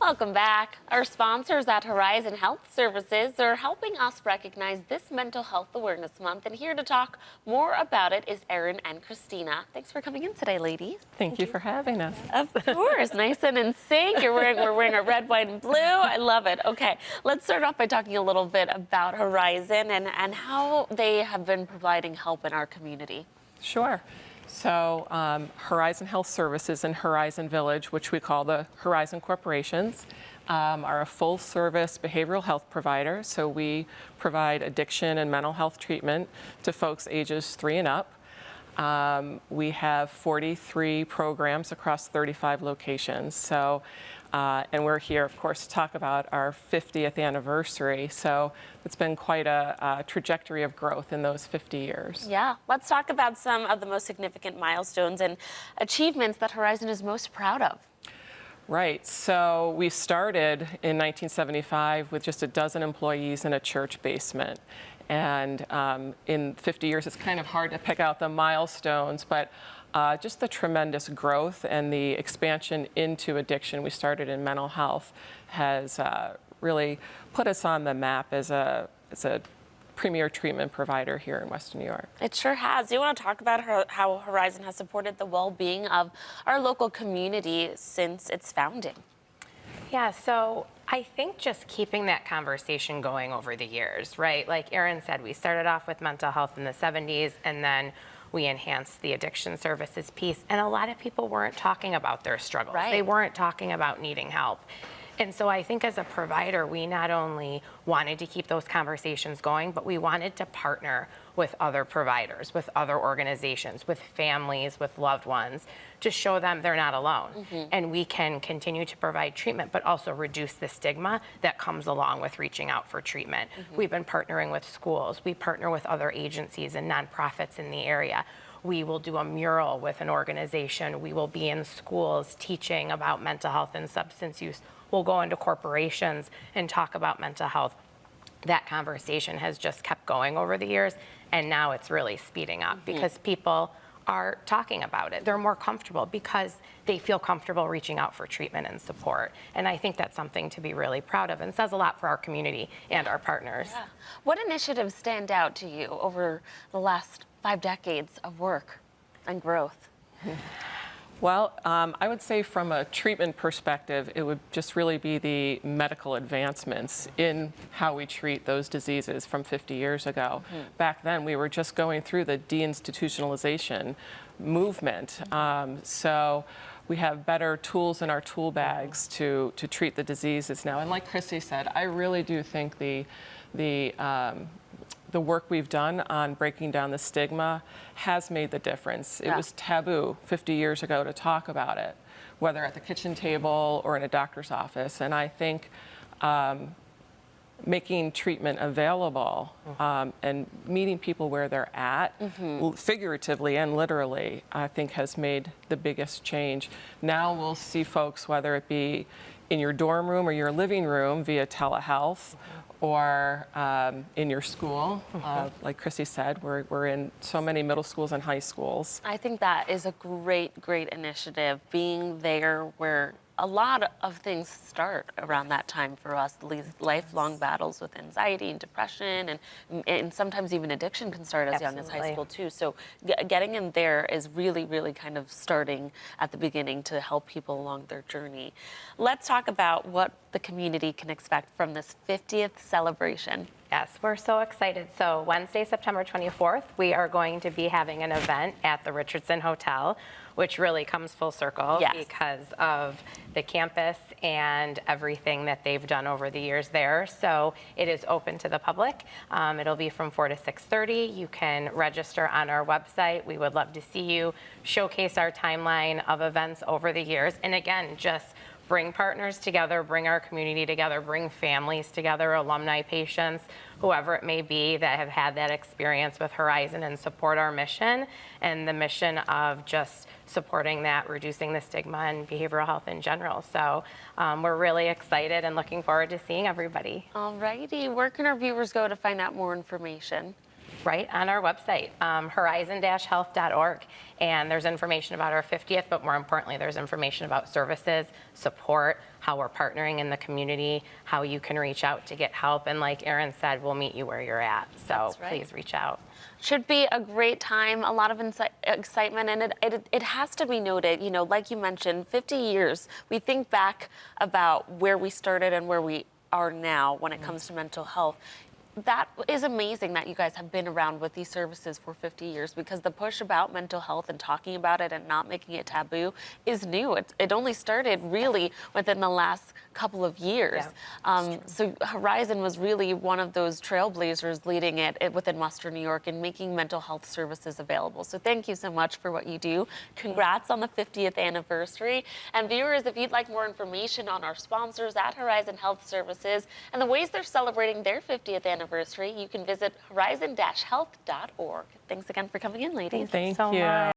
Welcome back. Our sponsors at Horizon Health Services are helping us recognize this Mental Health Awareness Month. And here to talk more about it is Erin and Christina. Thanks for coming in today, ladies. Thank you for having us. Of course, nice and in sync. We're wearing our red, white, and blue. I love it. Okay, let's start off by talking a little bit about Horizon and how they have been providing help in our community. Sure. So Horizon Health Services and Horizon Village, which we call the Horizon Corporations, are a full-service behavioral health provider. So we provide addiction and mental health treatment to folks ages 3 and up. We have 43 programs across 35 locations. So, and we're here, of course, to talk about our 50th anniversary. So it's been quite a trajectory of growth in those 50 years. Yeah, let's talk about some of the most significant milestones and achievements that Horizon is most proud of. Right. So we started in 1975 with just a dozen employees in a church basement. And in 50 years, it's kind of hard to pick out the milestones, but just the tremendous growth and the expansion into addiction we started in mental health has really put us on the map as a premier treatment provider here in Western New York. It sure has. Do you want to talk about how Horizon has supported the well-being of our local community since its founding? Yeah, so I think just keeping that conversation going over the years, right? Like Erin said, we started off with mental health in the 70s, and then we enhanced the addiction services piece. And a lot of people weren't talking about their struggles. Right. They weren't talking about needing help. And so I think as a provider, we not only wanted to keep those conversations going, but we wanted to partner with other providers, with other organizations, with families, with loved ones, to show them they're not alone. And we can continue to provide treatment, but also reduce the stigma that comes along with reaching out for treatment. We've been partnering with schools. We partner with other agencies and nonprofits in the area. We will do a mural with an organization. We will be in schools teaching about mental health and substance use. We'll go into corporations and talk about mental health. That conversation has just kept going over the years, and now it's really speeding up because people are talking about it. They're more comfortable because they feel comfortable reaching out for treatment and support. And I think that's something to be really proud of and says a lot for our community and our partners. Yeah. What initiatives stand out to you over the last 5 decades of work and growth? Well, I would say from a treatment perspective, it would just really be the medical advancements in how we treat those diseases from 50 years ago. Back then, we were just going through the deinstitutionalization movement. So we have better tools in our tool bags to treat the diseases now. And like Christy said, I really do think the work we've done on breaking down the stigma has made the difference. It was taboo 50 years ago to talk about it, whether at the kitchen table or in a doctor's office. And I think making treatment available and meeting people where they're at, figuratively and literally, I think has made the biggest change. Now we'll see folks, whether it be in your dorm room or your living room via telehealth, or in your school. Like Christy said, we're in so many middle schools and high schools. I think that is a great initiative, being there where a lot of things start around that time for us. These lifelong battles with anxiety and depression and sometimes even addiction can start as young as high school too. So getting in there is really kind of starting at the beginning to help people along their journey. Let's talk about what the community can expect from this 50th celebration. Yes, we're so excited. So Wednesday, September 24th, we are going to be having an event at the Richardson Hotel, which really comes full circle because of the campus and everything that they've done over the years there. So it is open to the public. It'll be from 4 to 6:30. You can register on our website. We would love to see you, showcase our timeline of events over the years. And again, just bring partners together, bring our community together, bring families together, alumni, patients, whoever it may be that have had that experience with Horizon, and support our mission and the mission of just supporting that, reducing the stigma and behavioral health in general. So we're really excited and looking forward to seeing everybody. All righty, where can our viewers go to find out more information? right on our website, horizon-health.org. And there's information about our 50th, but more importantly, there's information about services, support, how we're partnering in the community, how you can reach out to get help. And like Erin said, we'll meet you where you're at. So That's right. please reach out. Should be a great time, a lot of excitement, and it has to be noted, you know, like you mentioned, 50 years, we think back about where we started and where we are now when it comes to mental health. That is amazing that you guys have been around with these services for 50 years, because the push about mental health and talking about it and not making it taboo is new. It only started really within the last couple of years. So Horizon was really one of those trailblazers leading it within Western New York and making mental health services available. So thank you so much for what you do. Congrats on the 50th anniversary. And viewers, if you'd like more information on our sponsors at Horizon Health Services and the ways they're celebrating their 50th anniversary, you can visit horizon-health.org. Thanks again for coming in, ladies. Thank so you. much.